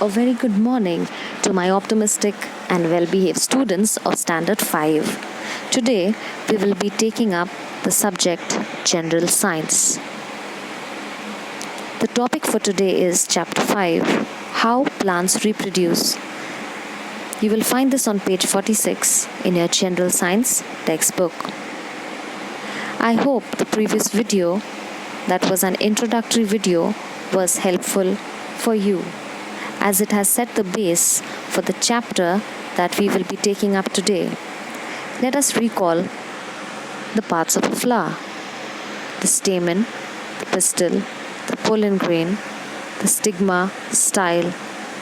A very good morning to my optimistic and well-behaved students of Standard 5. Today, we will be taking up the subject General Science. The topic for today is Chapter 5, How Plants Reproduce. You will find this on page 46 in your General Science textbook. I hope the previous video, that was an introductory video, was helpful for you, as it has set the base for the chapter that we will be taking up today. Let us recall the parts of a flower: the stamen, the pistil, the pollen grain, the stigma, style,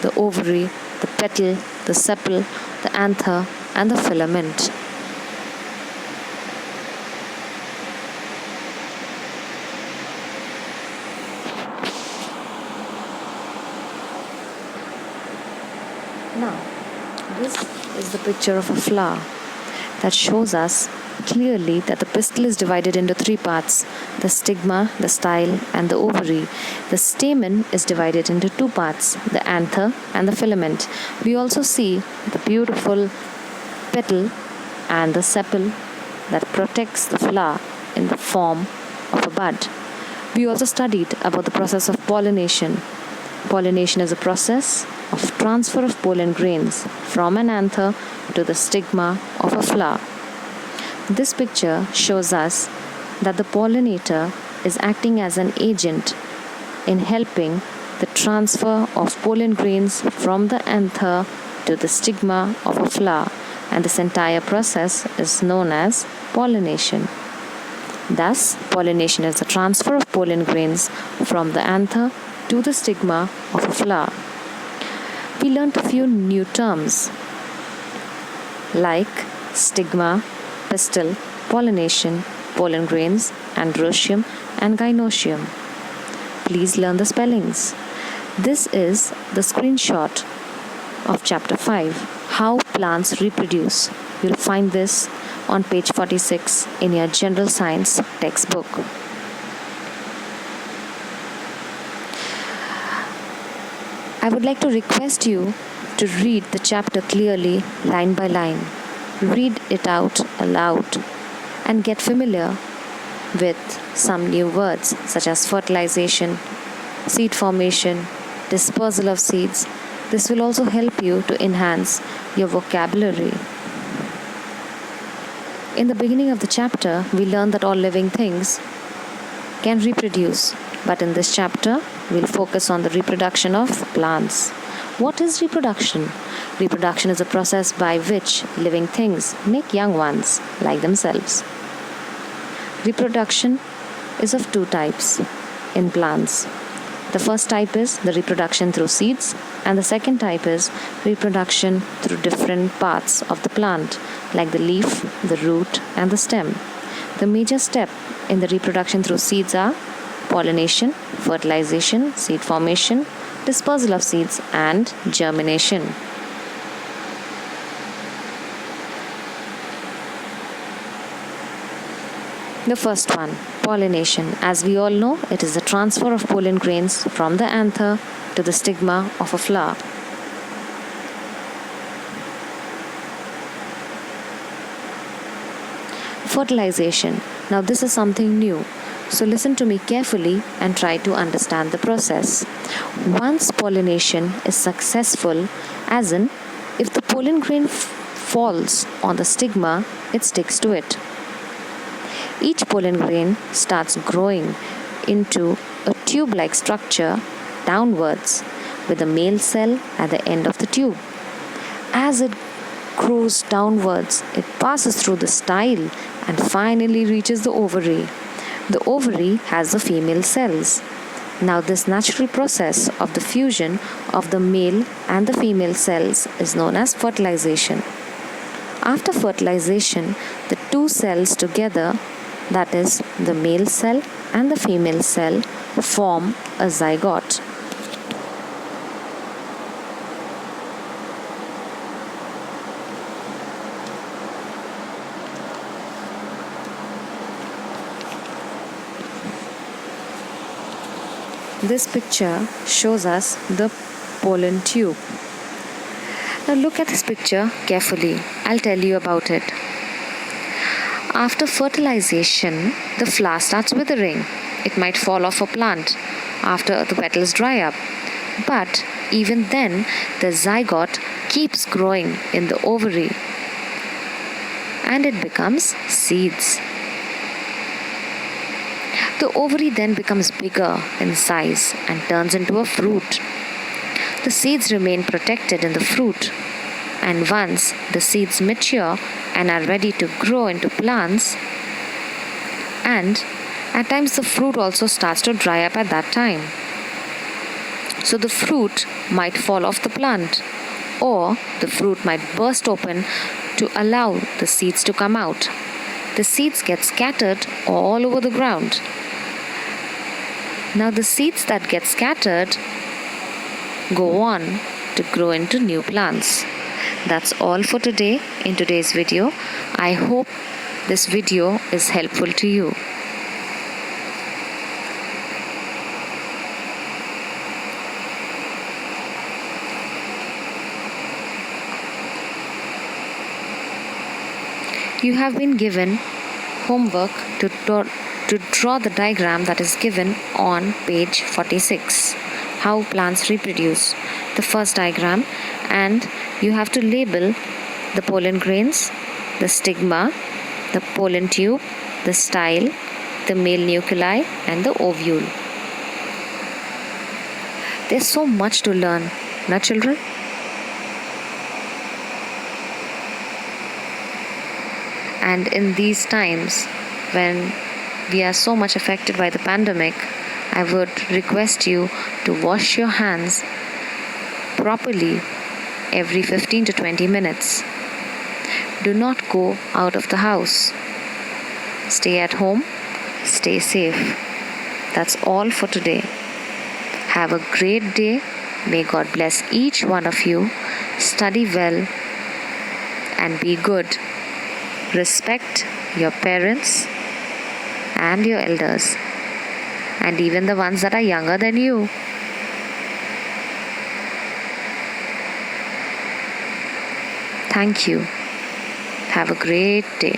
the ovary, the petal, the sepal, the anther, and the filament. Now, this is the picture of a flower that shows us clearly that the pistil is divided into three parts: the stigma, the style, and the ovary. The stamen is divided into two parts: the anther and the filament. We also see the beautiful petal and the sepal that protects the flower in the form of a bud. We also studied about the process of pollination. Pollination is a process of transfer of pollen grains from an anther to the stigma of a flower. This picture shows us that the pollinator is acting as an agent in helping the transfer of pollen grains from the anther to the stigma of a flower, and this entire process is known as pollination. Thus, pollination is the transfer of pollen grains from the anther to the stigma of a flower. We learned a few new terms like stigma, pistil, pollination, pollen grains, androecium, and gynoecium. Please learn the spellings. This is the screenshot of Chapter 5, How Plants Reproduce. You'll find this on page 46 in your General Science textbook. I would like to request you to read the chapter clearly, line by line. Read it out aloud and get familiar with some new words such as fertilization, seed formation, dispersal of seeds. This will also help you to enhance your vocabulary. In the beginning of the chapter, we learned that all living things can reproduce. But in this chapter, we'll focus on the reproduction of plants. What is reproduction? Reproduction is a process by which living things make young ones like themselves. Reproduction is of two types in plants. The first type is the reproduction through seeds, and the second type is reproduction through different parts of the plant, like the leaf, the root, and the stem. The major step in the reproduction through seeds are pollination, fertilization, seed formation, dispersal of seeds, and germination. The first one, pollination. As we all know, it is the transfer of pollen grains from the anther to the stigma of a flower. Fertilization. Now this is something new. So listen to me carefully and try to understand the process. Once pollination is successful, as in, if the pollen grain falls on the stigma, it sticks to it. Each pollen grain starts growing into a tube-like structure downwards with a male cell at the end of the tube. As it grows downwards, it passes through the style and finally reaches the ovary. The ovary has the female cells. Now this natural process of the fusion of the male and the female cells is known as fertilization. After fertilization, the two cells together, that is the male cell and the female cell, form a zygote. This picture shows us the pollen tube. Now look at this picture carefully. I'll tell you about it. After fertilization, the flower starts withering. It might fall off a plant after the petals dry up. But even then, the zygote keeps growing in the ovary and it becomes seeds. The ovary then becomes bigger in size and turns into a fruit. The seeds remain protected in the fruit, and once the seeds mature and are ready to grow into plants, and at times the fruit also starts to dry up at that time. So the fruit might fall off the plant, or the fruit might burst open to allow the seeds to come out. The seeds get scattered all over the ground. Now the seeds that get scattered go on to grow into new plants. That's all for today in today's video. I hope this video is helpful to you. You have been given homework to draw the diagram that is given on page 46. How plants reproduce. The first diagram, and you have to label the pollen grains, the stigma, the pollen tube, the style, the male nuclei, and the ovule. There's so much to learn, na children? And in these times when we are so much affected by the pandemic, I would request you to wash your hands properly every 15 to 20 minutes. Do not go out of the house. Stay at home. Stay safe. That's all for today. Have a great day. May God bless each one of you. Study well and be good. Respect your parents and your elders, and even the ones that are younger than you. Thank you. Have a great day.